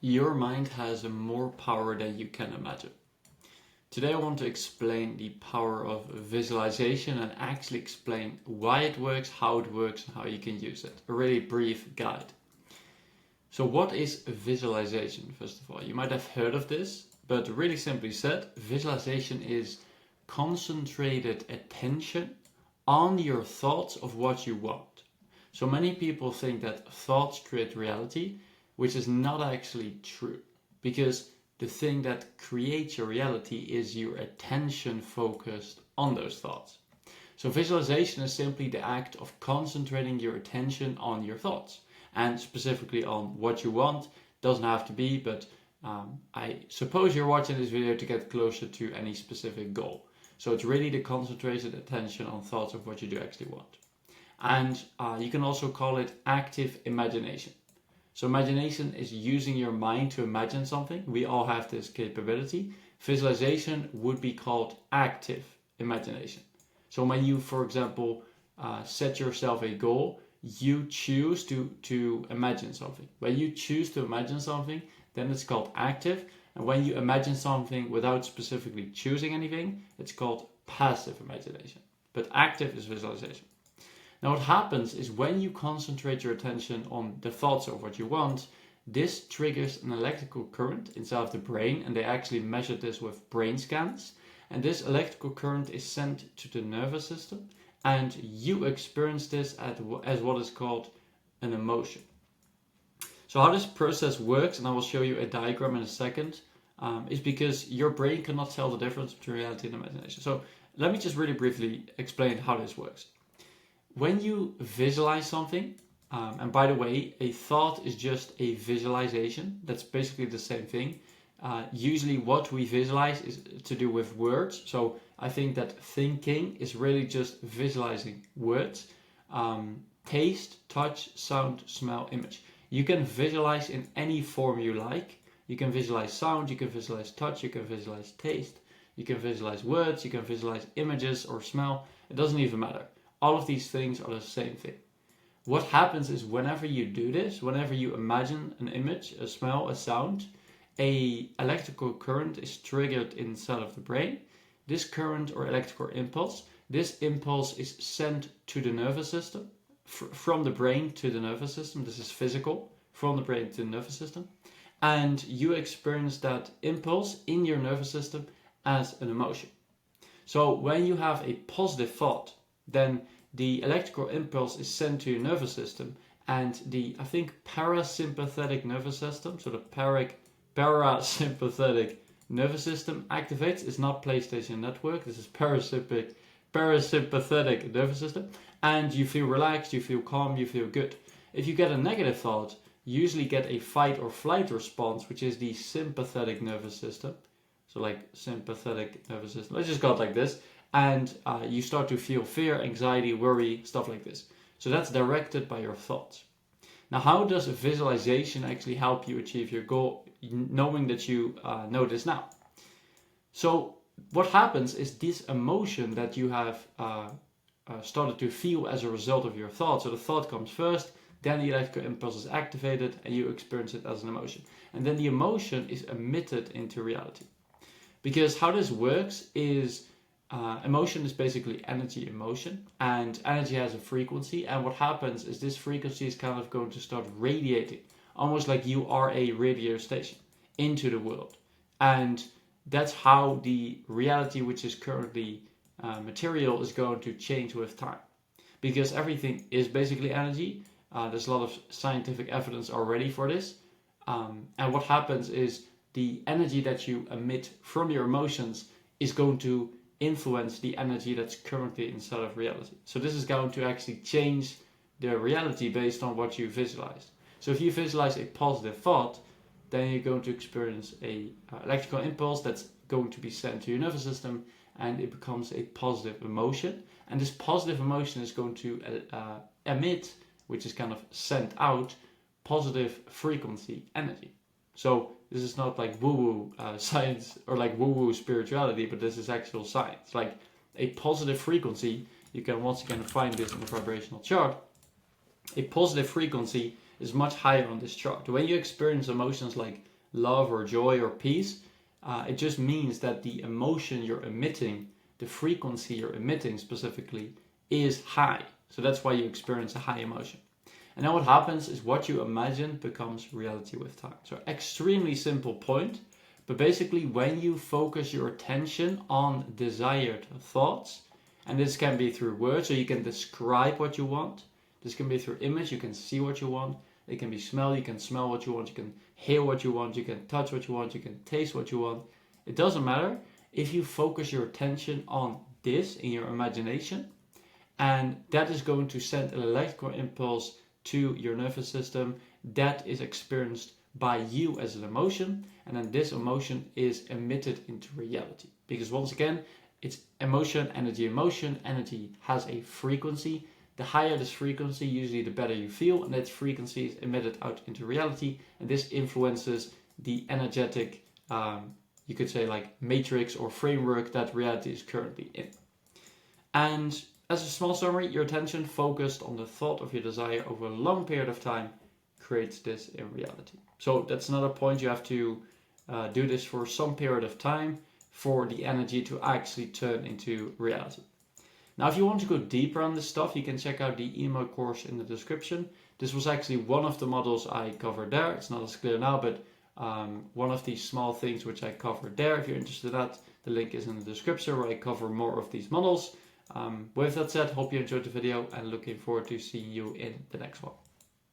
your mind has more power than you can imagine. Today I want to explain the power of visualization and actually explain why it works, how it works, and how you can use it. A really brief guide. So what is visualization, first of all? You might have heard of this, but really simply said, visualization is concentrated attention on your thoughts of what you want. So many people think that thoughts create reality, which is not actually true, because the thing that creates your reality is your attention focused on those thoughts. So visualization is simply the act of concentrating your attention on your thoughts, and specifically on what you want. Doesn't have to be, but I suppose you're watching this video to get closer to any specific goal. So it's really the concentrated attention on thoughts of what you do actually want. And you can also call it active imagination. So imagination is using your mind to imagine something. We all have this capability. Visualization would be called active imagination. So when you, for example, set yourself a goal, you choose to imagine something. When you choose to imagine something, then it's called active. And when you imagine something without specifically choosing anything, it's called passive imagination. But active is visualization. Now what happens is when you concentrate your attention on the thoughts of what you want, this triggers an electrical current inside of the brain, and they actually measured this with brain scans. And this electrical current is sent to the nervous system, and you experience this as what is called an emotion. So how this process works, and I will show you a diagram in a second, is because your brain cannot tell the difference between reality and imagination. So let me just really briefly explain how this works. When you visualize something, and by the way, a thought is just a visualization. That's basically the same thing. Usually what we visualize is to do with words. So I think that thinking is really just visualizing words. Taste, touch, sound, smell, image. You can visualize in any form you like. You can visualize sound, you can visualize touch, you can visualize taste, you can visualize words, you can visualize images or smell. It doesn't even matter. All of these things are the same thing. What happens is whenever you do this, whenever you imagine an image, a smell, a sound, an electrical current is triggered inside of the brain. This current or electrical impulse, this impulse is sent to the nervous system, from the brain to the nervous system. This is physical, from the brain to the nervous system. And you experience that impulse in your nervous system as an emotion. So when you have a positive thought, then the electrical impulse is sent to your nervous system, and the, I think, parasympathetic nervous system, so the parasympathetic nervous system activates. It's not PlayStation Network, this is parasympathetic nervous system, and you feel relaxed, you feel calm, you feel good. If you get a negative thought, you usually get a fight or flight response, which is the sympathetic nervous system. So like sympathetic nervous system, let's just call it like this. And you start to feel fear, anxiety, worry, stuff like this. So that's directed by your thoughts. Now, how does visualization actually help you achieve your goal, knowing that you know this now? So what happens is this emotion that you have started to feel as a result of your thought. So the thought comes first, then the electrical impulse is activated, and you experience it as an emotion. And then the emotion is emitted into reality. Because how this works is emotion is basically energy in motion, and energy has a frequency, and what happens is this frequency is kind of going to start radiating, almost like you are a radio station, into the world. And that's how the reality, which is currently material, is going to change with time. Because everything is basically energy. There's a lot of scientific evidence already for this. And what happens is the energy that you emit from your emotions is going to influence the energy that's currently inside of reality. So this is going to actually change the reality based on what you visualize. So if you visualize a positive thought, then you're going to experience a electrical impulse that's going to be sent to your nervous system, and it becomes a positive emotion. And this positive emotion is going to emit, which is kind of sent out, positive frequency energy. So this is not like woo-woo science or like woo-woo spirituality, but this is actual science. Like a positive frequency, you can once again find this in the vibrational chart. A positive frequency is much higher on this chart. When you experience emotions like love or joy or peace. It just means that the emotion you're emitting, the frequency you're emitting specifically, is high. So that's why you experience a high emotion. And then what happens is what you imagine becomes reality with time. So extremely simple point, but basically when you focus your attention on desired thoughts, and this can be through words, so you can describe what you want. This can be through image, you can see what you want. It can be smell, you can smell what you want, you can hear what you want, you can touch what you want, you can taste what you want. It doesn't matter. If you focus your attention on this in your imagination, and that is going to send an electrical impulse to your nervous system that is experienced by you as an emotion, and then this emotion is emitted into reality. Because once again, it's emotion, energy has a frequency. The higher this frequency, usually the better you feel, and that frequency is emitted out into reality, and this influences the energetic, you could say like matrix or framework that reality is currently in. And as a small summary, your attention focused on the thought of your desire over a long period of time creates this in reality. So that's another point. You have to do this for some period of time for the energy to actually turn into reality. Now, if you want to go deeper on this stuff, you can check out the email course in the description. This was actually one of the models I covered there. It's not as clear now, but one of these small things which I covered there. If you're interested in that, the link is in the description where I cover more of these models. With that said, hope you enjoyed the video and looking forward to seeing you in the next one.